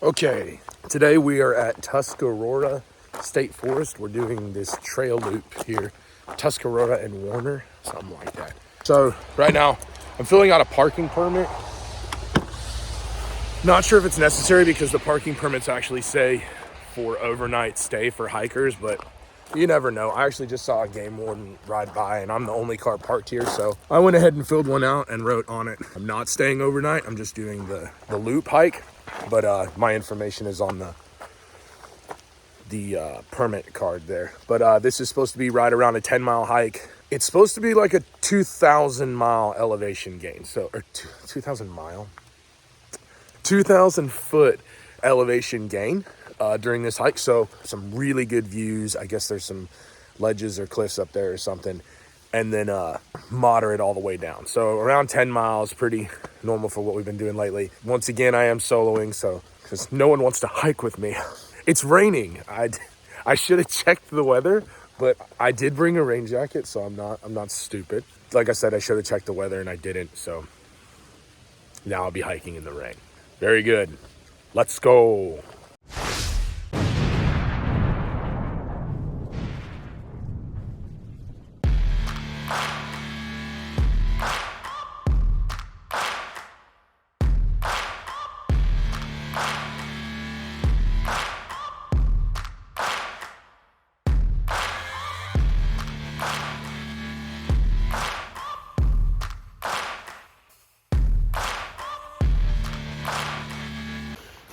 Okay, today we are at Tuscarora State Forest. We're doing this trail loop here, Tuscarora and Warner, something like that. So right now, I'm filling out a parking permit. Not sure if it's necessary because the parking permits actually say for overnight stay for hikers, but you never know. I actually just saw a game warden ride by and I'm the only car parked here, so I went ahead and filled one out and wrote on it, I'm not staying overnight, I'm just doing the loop hike. But my information is on the permit card there. But this is supposed to be right around a 10-mile hike. It's supposed to be like a 2,000 mile elevation gain. So, or 2,000 foot elevation gain during this hike. So some really good views. I guess there's some ledges or cliffs up there or something. And then moderate all the way down. So around 10 miles, pretty normal for what we've been doing lately. Once again, I am soloing, so because no one wants to hike with me. It's raining. I should have checked the weather, but I did bring a rain jacket, so I'm not stupid. Like I said, I should have checked the weather and I didn't, so now I'll be hiking in the rain. Very good. Let's go.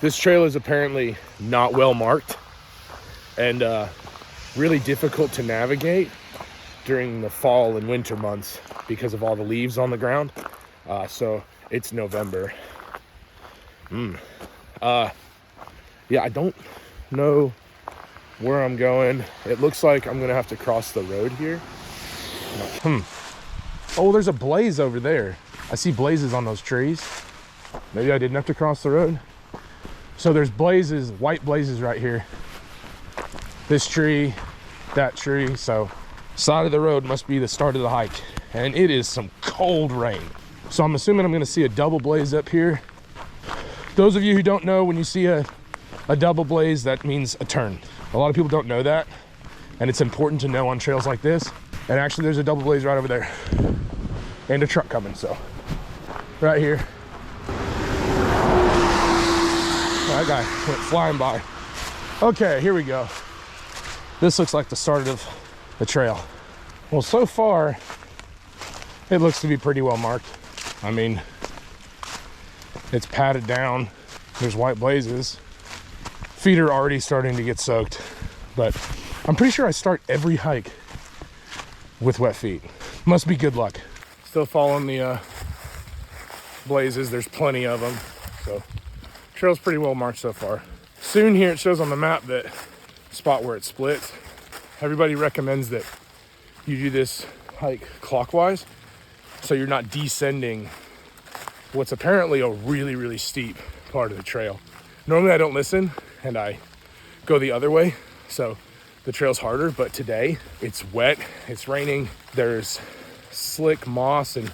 This trail is apparently not well marked and really difficult to navigate during the fall and winter months because of all the leaves on the ground. So it's November. Yeah, I don't know where I'm going. It looks like I'm gonna have to cross the road here. Oh, there's a blaze over there. I see blazes on those trees. Maybe I didn't have to cross the road. So there's blazes, white blazes right here. This tree, that tree. So side of the road must be the start of the hike. And it is some cold rain. So I'm assuming I'm gonna see a double blaze up here. Those of you who don't know, when you see a double blaze, that means a turn. A lot of people don't know that. And it's important to know on trails like this. And actually there's a double blaze right over there. And a truck coming, so. Right here. That guy went flying by. Okay, here we go. This looks like the start of the trail. Well, so far, it looks to be pretty well marked. I mean, it's padded down. There's white blazes. Feet are already starting to get soaked, but I'm pretty sure I start every hike with wet feet. Must be good luck. Still following the blazes. There's plenty of them, so. Trail's pretty well marked so far. Soon here it shows on the map that spot where it splits. Everybody recommends that you do this hike clockwise so you're not descending what's apparently a really, really steep part of the trail. Normally I don't listen and I go the other way, so the trail's harder, but today it's wet, it's raining, there's slick moss and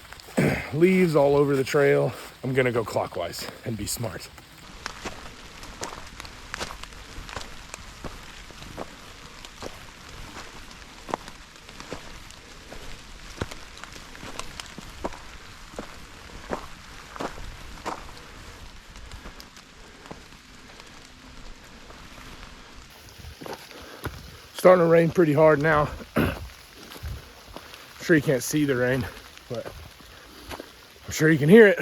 leaves all over the trail. I'm gonna go clockwise and be smart. Starting to rain pretty hard now. I'm sure you can't see the rain, but I'm sure you can hear it.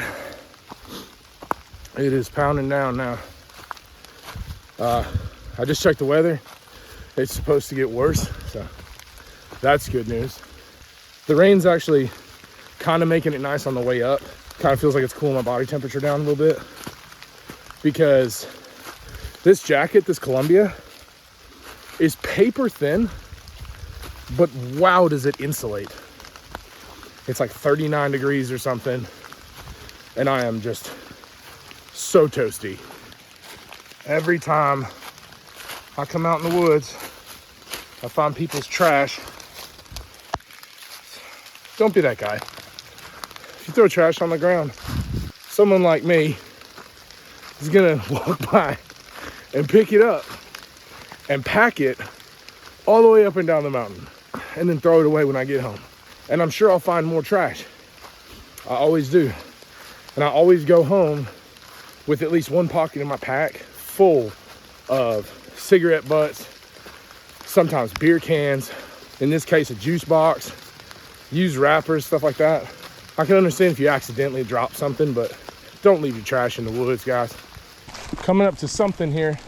It is pounding down now. I just checked the weather. It's supposed to get worse, so that's good news. The rain's actually kind of making it nice on the way up. Kind of feels like it's cooling my body temperature down a little bit because this jacket, this Columbia, is paper thin, but wow, does it insulate. It's like 39 degrees or something, and I am just so toasty. Every time I come out in the woods, I find people's trash. Don't be that guy. If you throw trash on the ground, someone like me is gonna walk by and pick it up and pack it all the way up and down the mountain and then throw it away when I get home. And I'm sure I'll find more trash. I always do. And I always go home with at least one pocket in my pack full of cigarette butts, sometimes beer cans, in this case a juice box, used wrappers, stuff like that. I can understand if you accidentally drop something, but don't leave your trash in the woods, guys. Coming up to something here.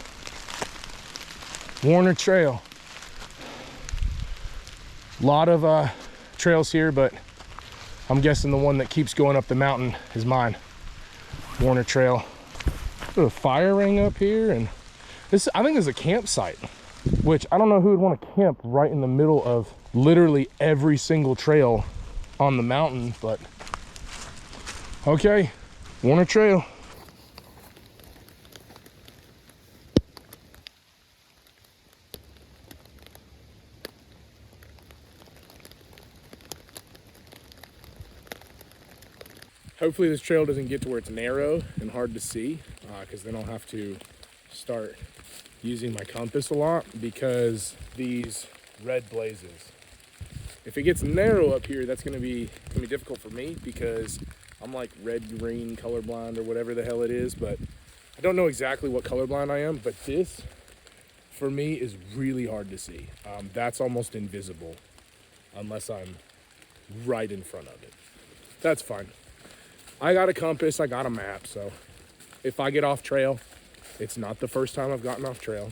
Warner Trail. A lot of trails here, but I'm guessing the one that keeps going up the mountain is mine. Warner Trail. There's a fire ring up here, and this, I think, is a campsite, which I don't know who would want to camp right in the middle of literally every single trail on the mountain, but okay, Warner Trail. Hopefully this trail doesn't get to where it's narrow and hard to see, because then I'll have to start using my compass a lot because these red blazes. If it gets narrow up here, that's gonna be difficult for me because I'm like red-green colorblind or whatever the hell it is, but I don't know exactly what colorblind I am, but this, for me, is really hard to see. That's almost invisible unless I'm right in front of it. That's fine. I got a compass, I got a map, so if I get off trail, it's not the first time I've gotten off trail.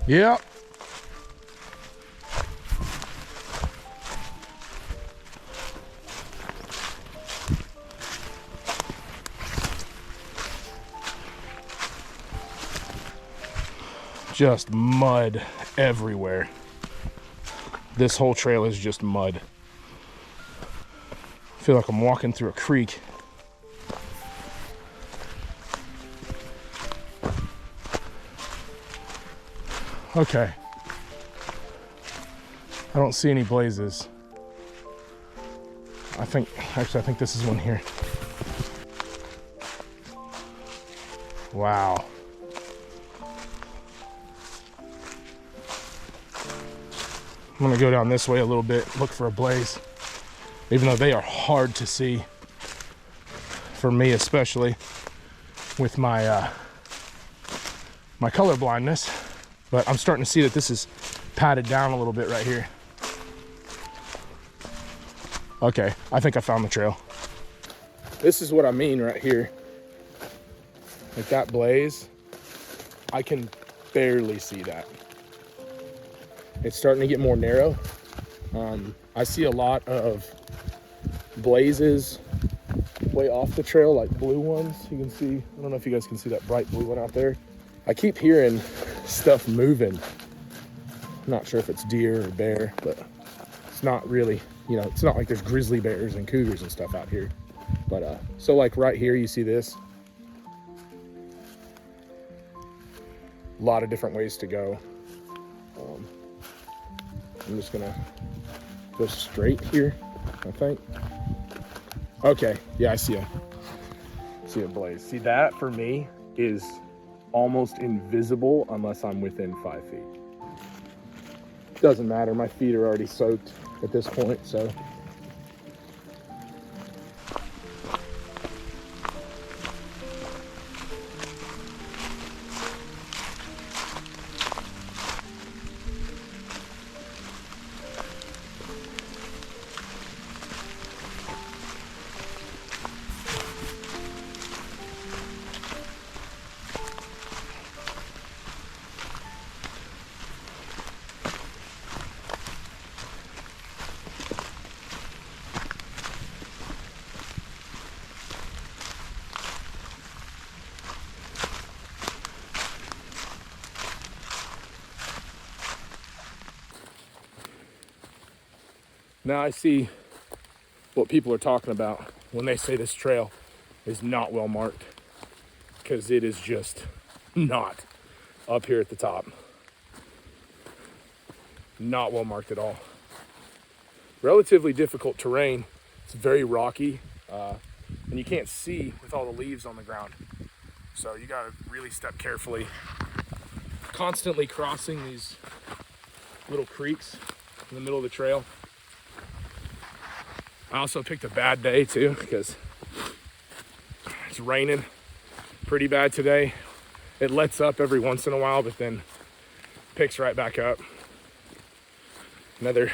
Yep. Just mud everywhere. This whole trail is just mud. I feel like I'm walking through a creek. Okay. I don't see any blazes. I think this is one here. Wow. I'm gonna go down this way a little bit, look for a blaze, even though they are hard to see, for me especially, with my my color blindness. But I'm starting to see that this is padded down a little bit right here. Okay, I think I found the trail. This is what I mean right here. Like that blaze, I can barely see that. It's starting to get more narrow. I see a lot of blazes way off the trail, like blue ones. You can see, I don't know if you guys can see that bright blue one out there. I keep hearing stuff moving. I'm not sure if it's deer or bear, but it's not really, you know, it's not like there's grizzly bears and cougars and stuff out here. But so like right here, you see this. A lot of different ways to go. I'm just gonna go straight here, I think. Okay, yeah, I see a blaze. See, that for me is almost invisible unless I'm within 5 feet. Doesn't matter, my feet are already soaked at this point, so. Now I see what people are talking about when they say this trail is not well marked, because it is just not up here at the top. Not well marked at all. Relatively difficult terrain. It's very rocky, and you can't see with all the leaves on the ground. So you gotta really step carefully. Constantly crossing these little creeks in the middle of the trail. I also picked a bad day too, because it's raining pretty bad today. It lets up every once in a while, but then picks right back up. It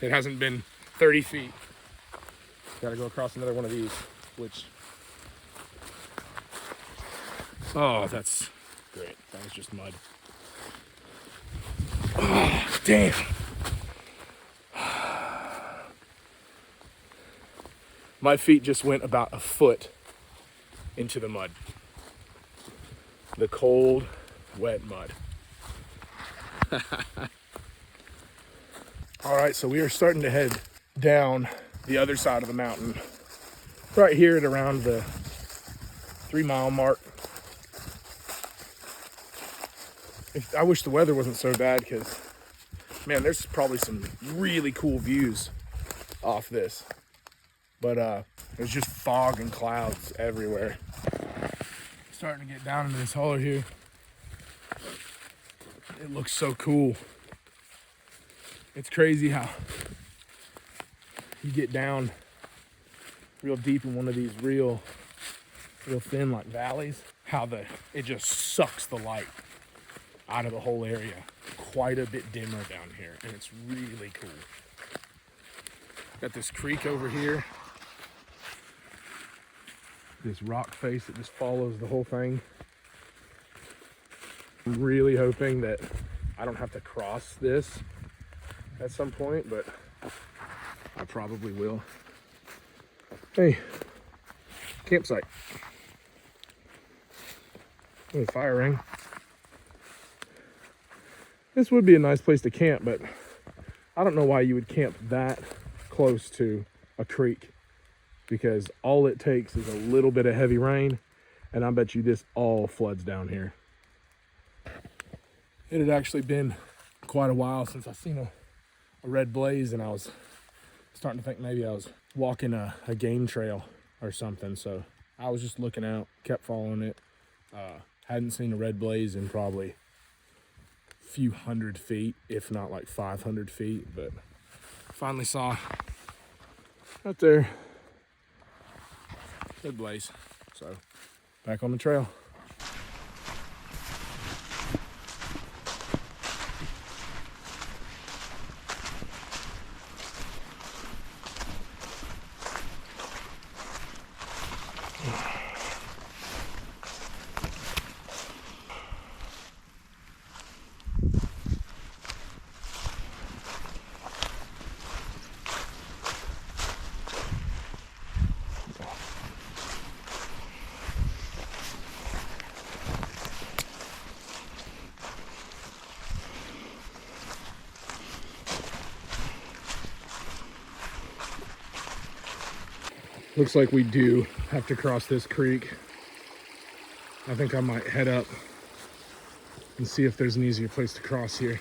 hasn't been 30 feet. Gotta go across another one of these, which, oh, that's great. That was just mud. Oh, damn. My feet just went about a foot into the mud. The cold, wet mud. All right, so we are starting to head down the other side of the mountain. Right here at around the 3-mile mark. I wish the weather wasn't so bad, because, man, there's probably some really cool views off this. But there's just fog and clouds everywhere. Starting to get down into this hole here. It looks so cool. It's crazy how you get down real deep in one of these real thin like valleys, how it just sucks the light out of the whole area. Quite a bit dimmer down here, and it's really cool. Got this creek over here. This rock face that just follows the whole thing. I'm really hoping that I don't have to cross this at some point, but I probably will. Hey, campsite. Hey, fire ring. This would be a nice place to camp, but I don't know why you would camp that close to a creek, because all it takes is a little bit of heavy rain, and I bet you this all floods down here. It had actually been quite a while since I've seen a red blaze, and I was starting to think maybe I was walking a game trail or something. So I was just looking out, kept following it. Hadn't seen a red blaze in probably a few hundred feet, if not like 500 feet, but finally saw right there, red blaze. So back on the trail. Looks like we do have to cross this creek. I think I might head up and see if there's an easier place to cross here.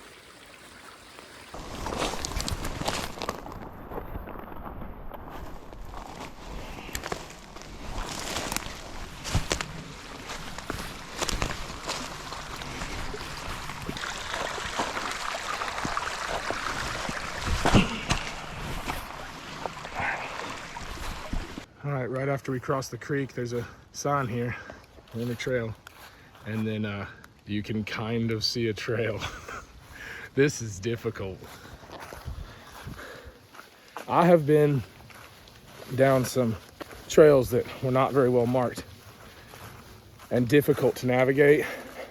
All right, right after we cross the creek, there's a sign here on the trail, and then you can kind of see a trail. This is difficult. I have been down some trails that were not very well marked and difficult to navigate.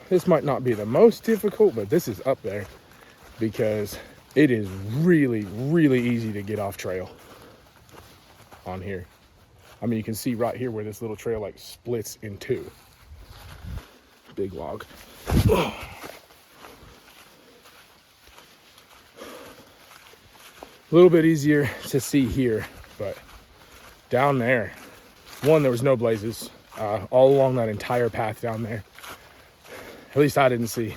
This might not be the most difficult, but this is up there because it is really, really easy to get off trail on here. I mean, you can see right here where this little trail like splits in two. Big log. A little bit easier to see here, but down there, there was no blazes all along that entire path down there. At least I didn't see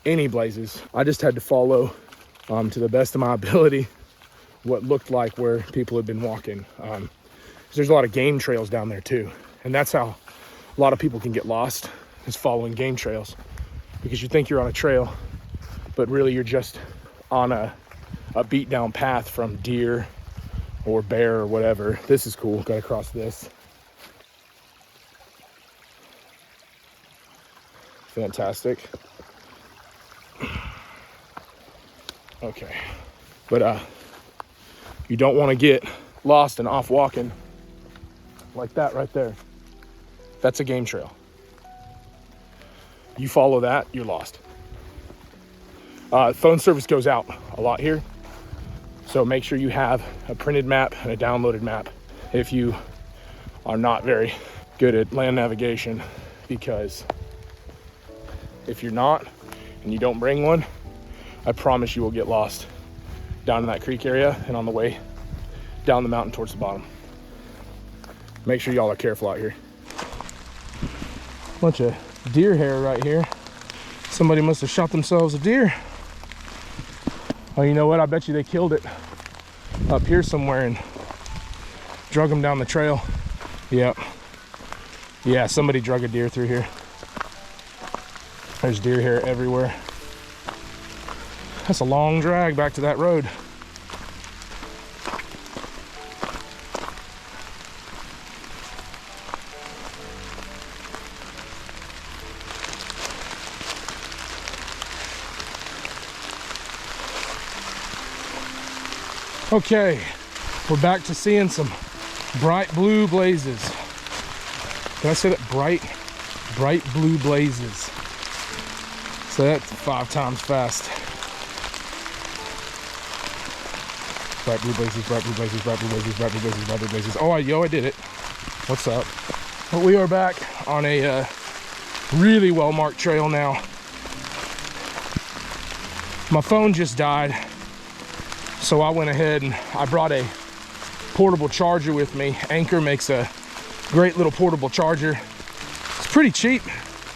any blazes. I just had to follow to the best of my ability what looked like where people had been walking. There's a lot of game trails down there too, and that's how a lot of people can get lost, is following game trails, because you think you're on a trail, but really you're just on a beat down path from deer or bear or whatever. This is cool. Gotta cross this. Fantastic. Okay, but you don't want to get lost and off walking like that right there. That's a game trail. You follow that, you're lost. Phone service goes out a lot here, so make sure you have a printed map and a downloaded map if you are not very good at land navigation, because if you're not and you don't bring one, I promise you will get lost down in that creek area and on the way down the mountain towards the bottom. Make sure y'all are careful out here. Bunch of deer hair right here. Somebody must have shot themselves a deer. Oh, you know what? I bet you they killed it up here somewhere and drug them down the trail. Yep. Yeah, somebody drug a deer through here. There's deer hair everywhere. That's a long drag back to that road. Okay, we're back to seeing some bright blue blazes. Did I say that? Bright blue blazes. So that's 5 times fast. Bright blue blazes, bright blue blazes, bright blue blazes, bright blue blazes, bright blue blazes. Oh, I did it. What's up? Well, we are back on a really well-marked trail now. My phone just died, so I went ahead and I brought a portable charger with me. Anchor makes a great little portable charger. It's pretty cheap.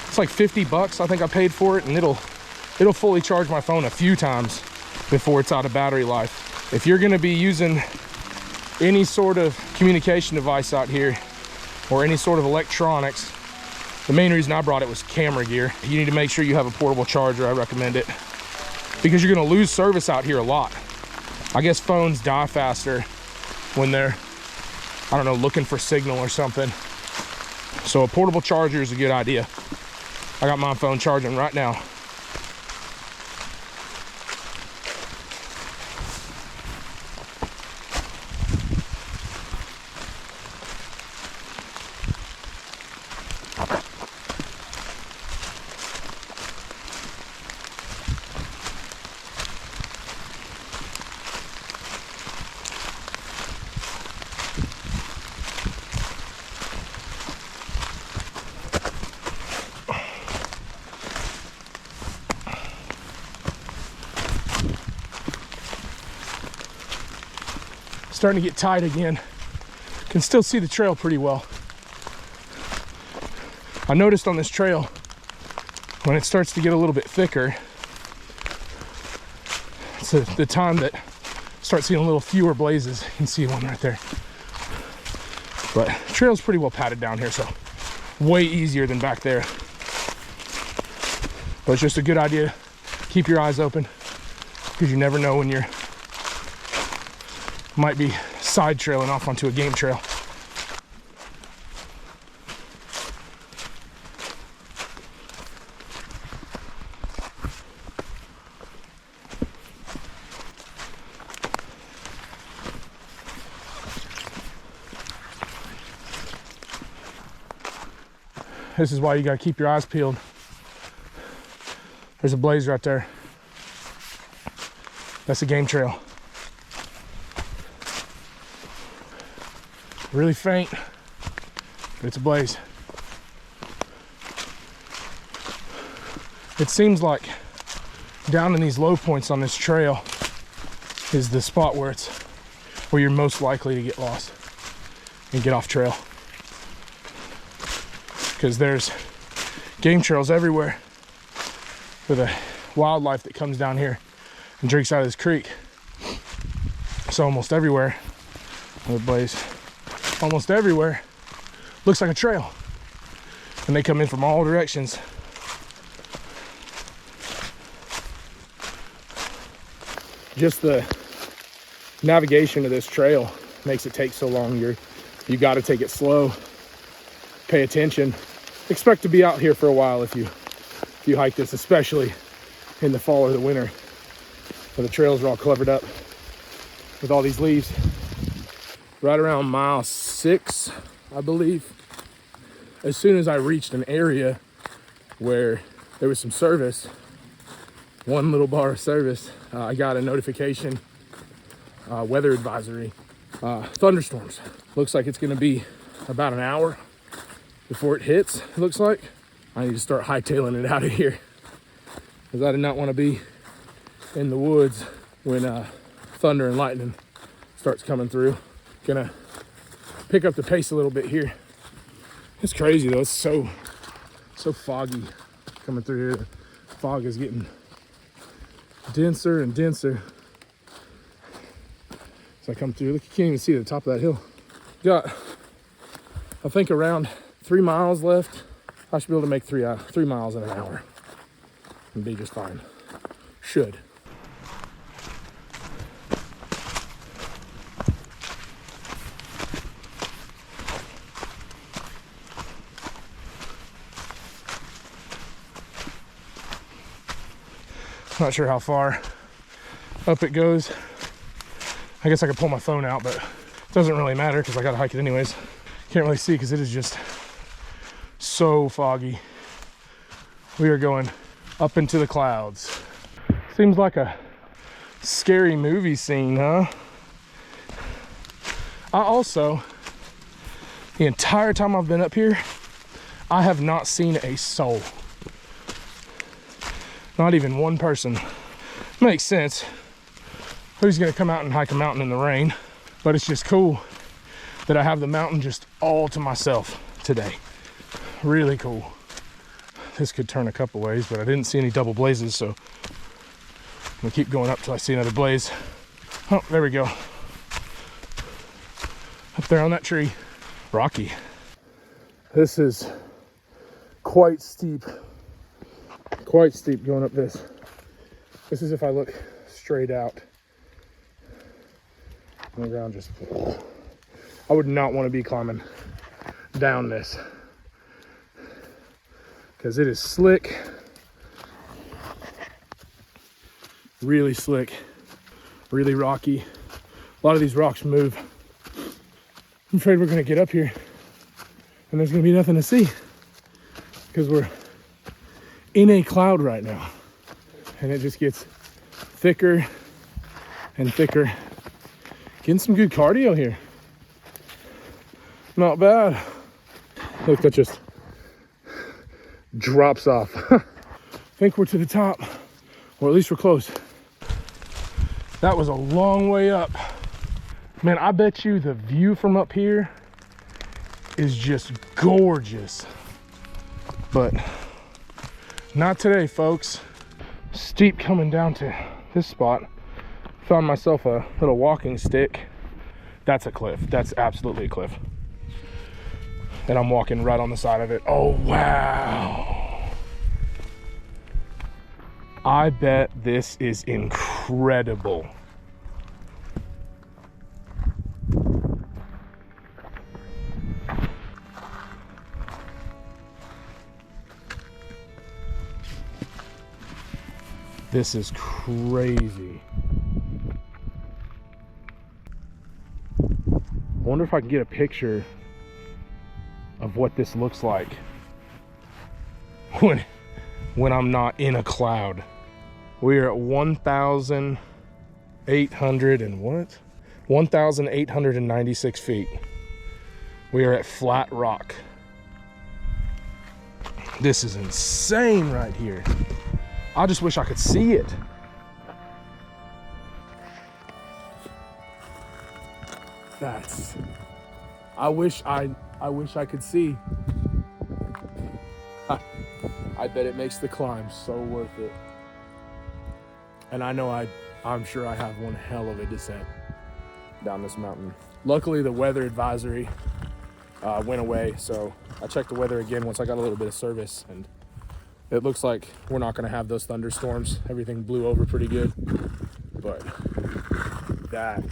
It's like 50 bucks, I think I paid for it, and it'll fully charge my phone a few times before it's out of battery life. If you're gonna be using any sort of communication device out here or any sort of electronics, the main reason I brought it was camera gear. You need to make sure you have a portable charger. I recommend it, because you're gonna lose service out here a lot. I guess phones die faster when they're, I don't know, looking for signal or something. So a portable charger is a good idea. I got my phone charging right now. Starting to get tight again. Can still see the trail pretty well. I noticed on this trail, when it starts to get a little bit thicker, it's the time that start seeing a little fewer blazes. You can see one right there. But the trail's pretty well padded down here, so way easier than back there. But it's just a good idea. Keep your eyes open, because you never know when you're might be side trailing off onto a game trail. This is why you gotta keep your eyes peeled. There's a blaze right there. That's a game trail. Really faint, but it's a blaze. It seems like down in these low points on this trail, is the spot where you're most likely to get lost and get off trail. Because there's game trails everywhere for the wildlife that comes down here and drinks out of this creek. So almost everywhere, almost everywhere looks like a trail. And they come in from all directions. Just the navigation of this trail makes it take so long. You got to take it slow, pay attention, expect to be out here for a while if you hike this, especially in the fall or the winter, where the trails are all covered up with all these leaves. Right around mile 6, I believe, as soon as I reached an area where there was some service, one little bar of service, I got a notification, weather advisory, thunderstorms. Looks like it's gonna be about an hour before it hits, it looks like. I need to start hightailing it out of here, because I do not want to be in the woods when thunder and lightning starts coming through. Gonna pick up the pace a little bit here. It's crazy though, it's so foggy coming through here. The fog is getting denser and denser as I come through. Look, you can't even see the top of that hill. Got, I think, around 3 miles left. I should be able to make 3 miles in an hour and be just fine. Should. Not sure how far up it goes. I guess I could pull my phone out, but it doesn't really matter because I gotta hike it anyways. Can't really see because it is just so foggy. We are going up into the clouds. Seems like a scary movie scene, huh? I also, the entire time I've been up here, I have not seen a soul. Not even one person. Makes sense. Who's gonna come out and hike a mountain in the rain? But it's just cool that I have the mountain just all to myself today. Really cool. This could turn a couple ways, but I didn't see any double blazes, so I'm gonna keep going up till I see another blaze. Oh, there we go. Up there on that tree. Rocky. This is quite steep. Quite steep going up this. This is if I look straight out. And the ground just, I would not want to be climbing down this, because it is slick, really slick, really rocky. A lot of these rocks move. I'm afraid we're gonna get up here and there's gonna be nothing to see, because we're in a cloud right now, and it just gets thicker and thicker. Getting some good cardio here. Not bad. Look, that just drops off. I think we're to the top, or at least we're close. That was a long way up. Man, I bet you the view from up here is just gorgeous. But not today, folks. Steep coming down to this spot. Found myself a little walking stick. That's a cliff. That's absolutely a cliff. And I'm walking right on the side of it. Oh, wow. I bet this is incredible. This is crazy. I wonder if I can get a picture of what this looks like when I'm not in a cloud. We are at 1,800 and what? 1,896 feet. We are at flat rock. This is insane right here. I just wish I could see it. That's, I wish I could see. I bet it makes the climb so worth it. And I know I'm sure I have one hell of a descent down this mountain. Luckily, the weather advisory went away, so I checked the weather again once I got a little bit of service, and it looks like we're not gonna have those thunderstorms. Everything blew over pretty good, but that,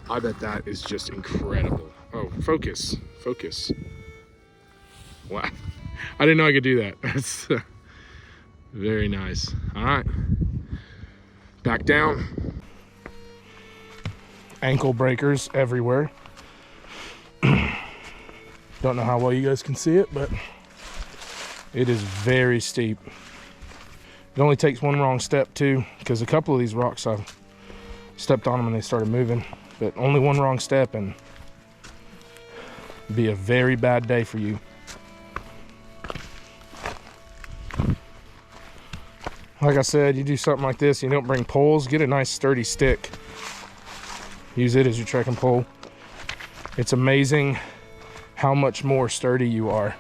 I bet that is just incredible. Oh, focus. Wow, I didn't know I could do that. That's very nice. All right, back down. Ankle breakers everywhere. Don't know how well you guys can see it, but it is very steep. It only takes one wrong step too, because a couple of these rocks I've stepped on them and they started moving, but only one wrong step and it'd be a very bad day for you. Like I said, you do something like this, you don't bring poles, get a nice sturdy stick. Use it as your trekking pole. It's amazing how much more sturdy you are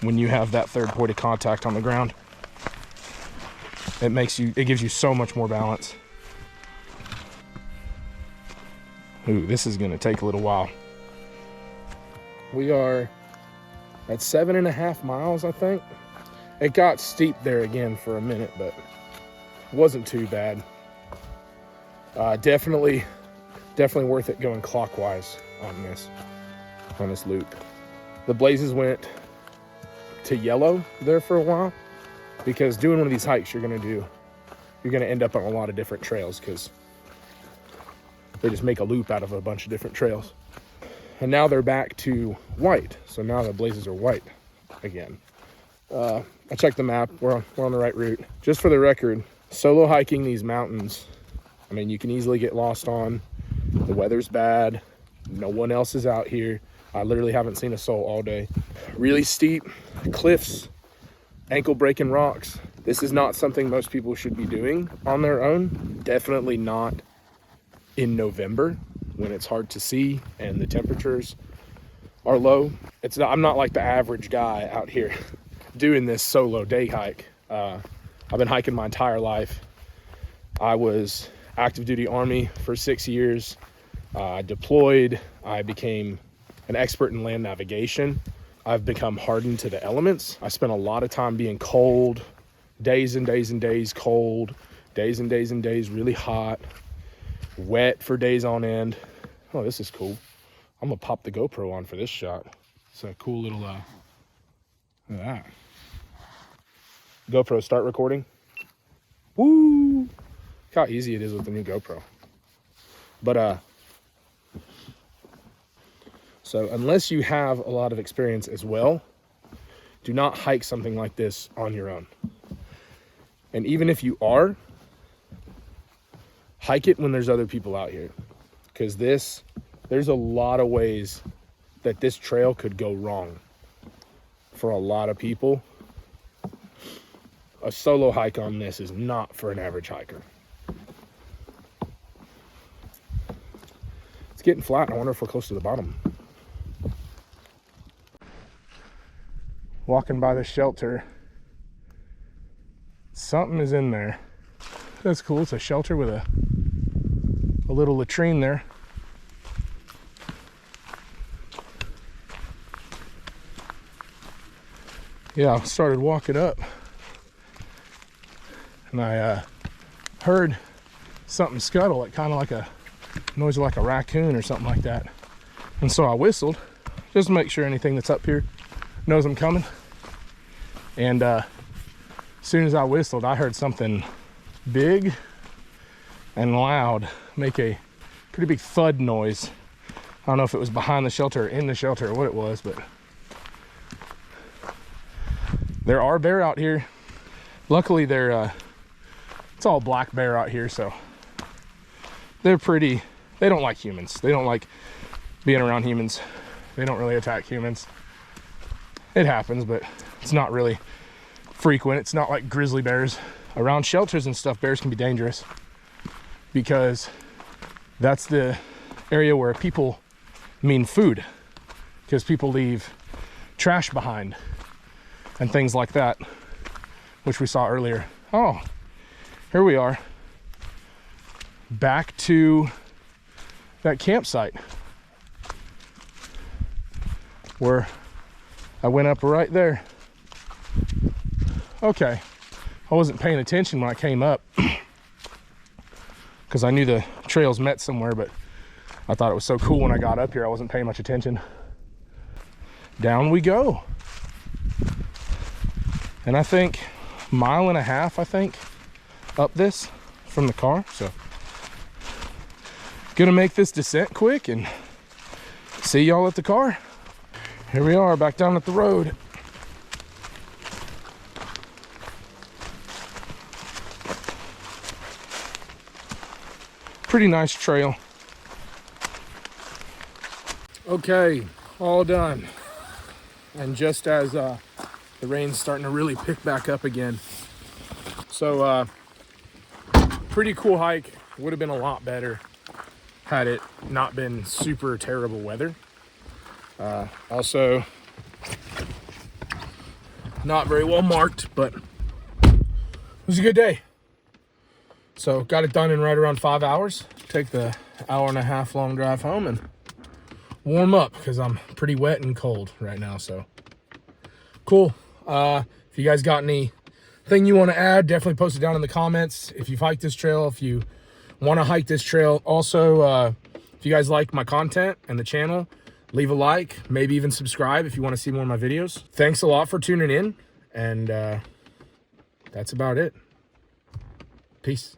when you have that third point of contact on the ground. It gives you so much more balance. Ooh, this is gonna take a little while. We are at 7.5 miles, I think. It got steep there again for a minute, but it wasn't too bad. Definitely worth it going clockwise on this loop. The blazes went to yellow there for a while, because doing one of these hikes you're gonna end up on a lot of different trails, because they just make a loop out of a bunch of different trails. And now they're back to white, so now the blazes are white again. I checked the map, we're on the right route. Just for the record, solo hiking these mountains, I mean, you can easily get lost on. The weather's bad, no one else is out here. I literally haven't seen a soul all day. Really steep cliffs, ankle breaking rocks. This is not something most people should be doing on their own. Definitely not in November when it's hard to see and the temperatures are low. I'm not like the average guy out here doing this solo day hike. I've been hiking my entire life. I was active duty Army for 6 years. I deployed. I became an expert in land navigation. I've become hardened to the elements. I spent a lot of time being cold, days and days and days cold, days and days and days really hot, wet for days on end. Oh, this is cool. I'm gonna pop the GoPro on for this shot. It's a cool little, look at that. GoPro, start recording. Woo! Look how easy it is with the new GoPro. But, so unless you have a lot of experience as well, do not hike something like this on your own. And even if you are, hike it when there's other people out here. Because there's a lot of ways that this trail could go wrong for a lot of people. A solo hike on this is not for an average hiker. It's getting flat. I wonder if we're close to the bottom. Walking by the shelter. Something is in there. That's cool. It's a shelter with a little latrine there. Yeah, I started walking up and I heard something scuttle, like kind of like a noise like a raccoon or something like that. And so I whistled just to make sure anything that's up here knows I'm coming. And as soon as I whistled, I heard something big and loud make a pretty big thud noise. I don't know if it was behind the shelter or in the shelter or what it was, but there are bear out here. Luckily it's all black bear out here, so they don't like humans. They don't like being around humans. They don't really attack humans. It happens, but it's not really frequent. It's not like grizzly bears. Around shelters and stuff, bears can be dangerous because That's the area where people mean food, because people leave trash behind and things like that, which we saw earlier. Oh, here we are, back to that campsite where I went up right there. Okay, I wasn't paying attention when I came up because I knew the trails met somewhere, but I thought it was so cool when I got up here, I wasn't paying much attention. Down we go. And I think a mile and a half, I think, up this from the car. So gonna make this descent quick and see y'all at the car. Here we are back down at the road. Pretty nice trail. Okay, all done. And just as the rain's starting to really pick back up again. So pretty cool hike. Would have been a lot better had it not been super terrible weather. Also not very well marked, but it was a good day. So got it done in right around 5 hours. Take the hour-and-a-half long drive home and warm up because I'm pretty wet and cold right now. So cool. If you guys got anything you want to add, definitely post it down in the comments. If you've hiked this trail, if you want to hike this trail. Also, if you guys like my content and the channel, leave a like, maybe even subscribe if you want to see more of my videos. Thanks a lot for tuning in, and that's about it. Peace.